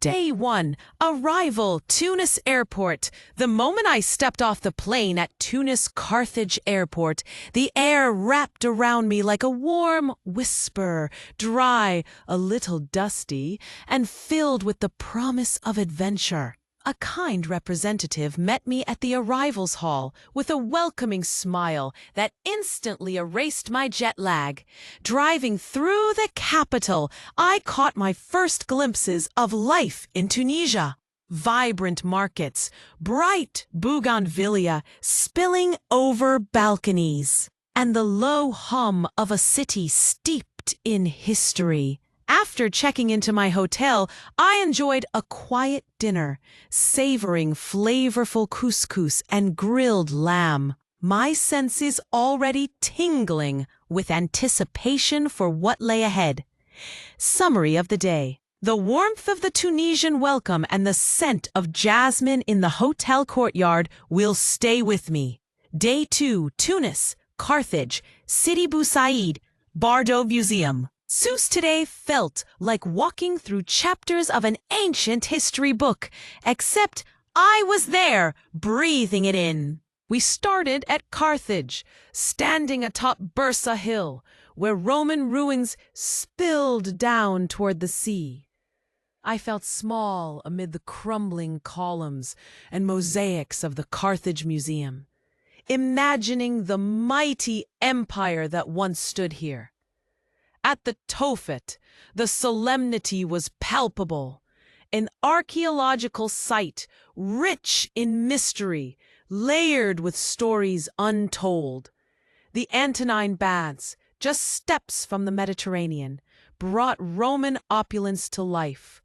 Day 1. Arrival, Tunis Airport. The moment I stepped off the plane at Tunis Carthage Airport, the air wrapped around me like a warm whisper, dry, a little dusty, and filled with the promise of adventure. A kind representative met me at the arrivals hall with a welcoming smile that instantly erased my jet lag. Driving through the capital, I caught my first glimpses of life in Tunisia. Vibrant markets, bright bougainvillea spilling over balconies, and the low hum of a city steeped in history. After checking into my hotel, I enjoyed a quiet dinner, savoring flavorful couscous and grilled lamb. My senses already tingling with anticipation for what lay ahead. Summary of the day. The warmth of the Tunisian welcome and the scent of jasmine in the hotel courtyard will stay with me. Day 2, Tunis, Carthage, Sidi Bou Said, Bardo Museum. Sousse today felt like walking through chapters of an ancient history book, except I was there, breathing it in. We started at Carthage, standing atop Bursa Hill, where Roman ruins spilled down toward the sea. I felt small amid the crumbling columns and mosaics of the Carthage Museum, imagining the mighty empire that once stood here. At the Tophet, the solemnity was palpable, an archaeological site rich in mystery, layered with stories untold. The Antonine Baths, just steps from the Mediterranean, brought Roman opulence to life.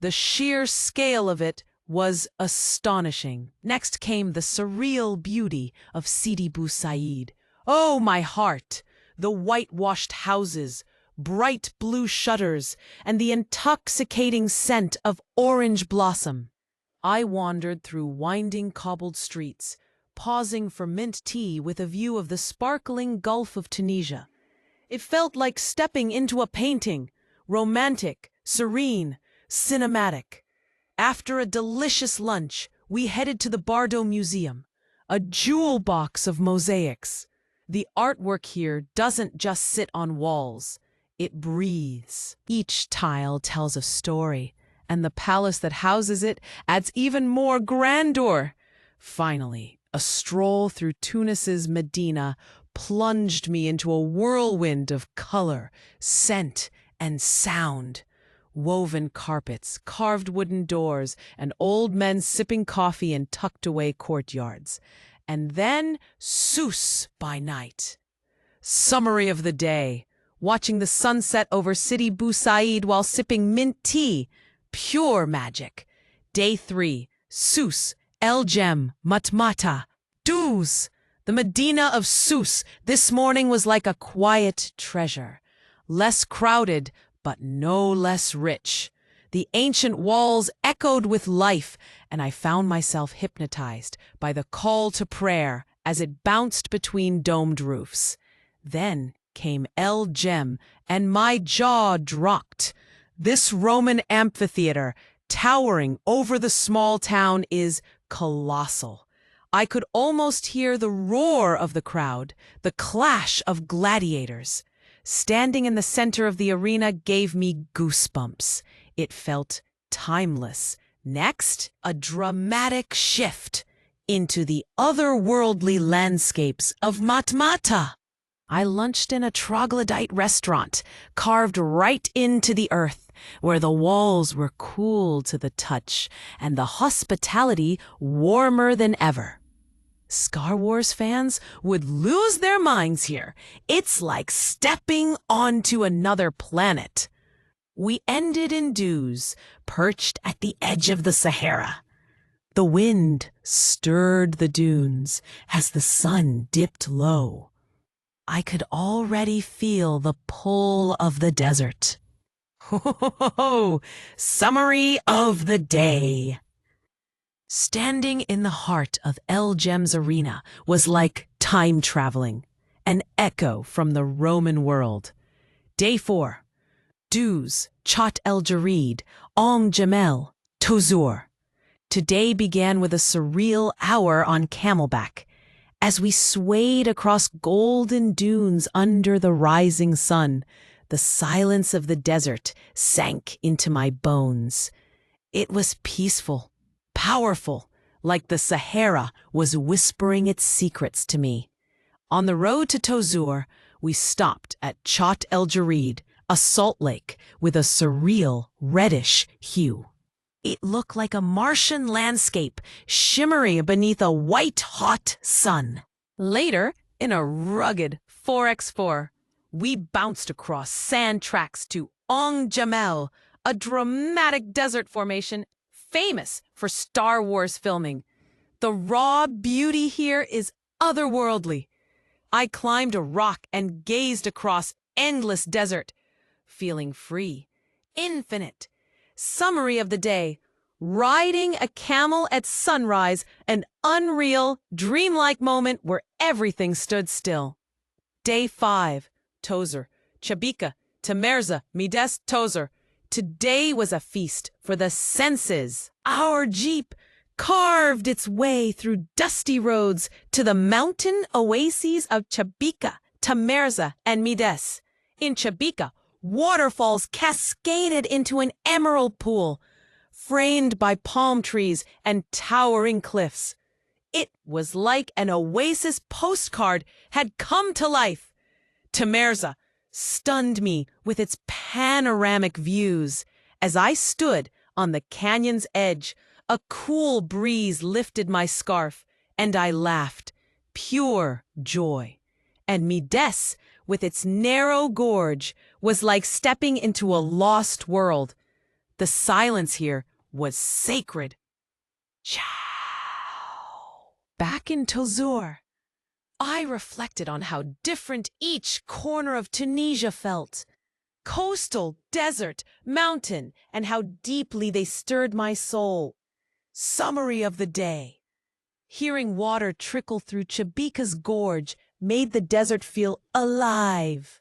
The sheer scale of it was astonishing. Next came the surreal beauty of Sidi Bou Said. Oh, my heart! The whitewashed houses, bright blue shutters, and the intoxicating scent of orange blossom. I wandered through winding cobbled streets, pausing for mint tea with a view of the sparkling Gulf of Tunisia. It felt like stepping into a painting, romantic, serene, cinematic. After a delicious lunch, we headed to the Bardo Museum, a jewel box of mosaics. The artwork here doesn't just sit on walls. It breathes. Each tile tells a story, and the palace that houses it adds even more grandeur. Finally, a stroll through Tunis's Medina plunged me into a whirlwind of color, scent, and sound. Woven carpets, carved wooden doors, and old men sipping coffee in tucked-away courtyards. And then Sousse by night. Summary of the day. Watching the sunset over Sidi Bou Said while sipping mint tea. Pure magic. Day 3. Sousse, El Jem, Matmata, Douz. The Medina of Sousse this morning was like a quiet treasure. Less crowded, but no less rich. The ancient walls echoed with life, and I found myself hypnotized by the call to prayer as it bounced between domed roofs. Then came El Jem, and my jaw dropped. This Roman amphitheater, towering over the small town, is colossal. I could almost hear the roar of the crowd, the clash of gladiators. Standing in the center of the arena gave me goosebumps. It felt timeless. Next, a dramatic shift into the otherworldly landscapes of Matmata. I lunched in a troglodyte restaurant, carved right into the earth, where the walls were cool to the touch and the hospitality warmer than ever. Star Wars fans would lose their minds here. It's like stepping onto another planet. We ended in Douz, perched at the edge of the Sahara. The wind stirred the dunes as the sun dipped low. I could already feel the pull of the desert. Ho! Summary of the day. Standing in the heart of El Jem's arena was like time traveling, an echo from the Roman world. Day 4. Douz, Chat el Jarid, Jamel, Tozeur. Today began with a surreal hour on camelback, as we swayed across golden dunes under the rising sun. The silence of the desert sank into my bones. It was peaceful, powerful, like the Sahara was whispering its secrets to me. On the road to Tozeur, we stopped at Chott El Djerid, a salt lake with a surreal reddish hue. It looked like a Martian landscape shimmering beneath a white-hot sun. Later, in a rugged 4x4, we bounced across sand tracks to Jamel, a dramatic desert formation famous for Star Wars filming. The raw beauty here is otherworldly. I climbed a rock and gazed across endless desert, feeling free, infinite. Summary of the day: riding a camel at sunrise, an unreal, dreamlike moment where everything stood still. Day 5, Tozeur, Chabika, Tamerza, Mides, Tozeur. Today was a feast for the senses. Our jeep carved its way through dusty roads to the mountain oases of Chabika, Tamerza, and Mides. In Chabika, waterfalls cascaded into an emerald pool, framed by palm trees and towering cliffs. It was like an oasis postcard had come to life. Tamerza stunned me with its panoramic views. As I stood on the canyon's edge, a cool breeze lifted my scarf, and I laughed, pure joy. And Mides, with its narrow gorge, was like stepping into a lost world. The silence here was sacred. Ciao. Back in Tozeur, I reflected on how different each corner of Tunisia felt. Coastal, desert, mountain, and how deeply they stirred my soul. Summary of the day: hearing water trickle through Chabika's gorge made the desert feel alive.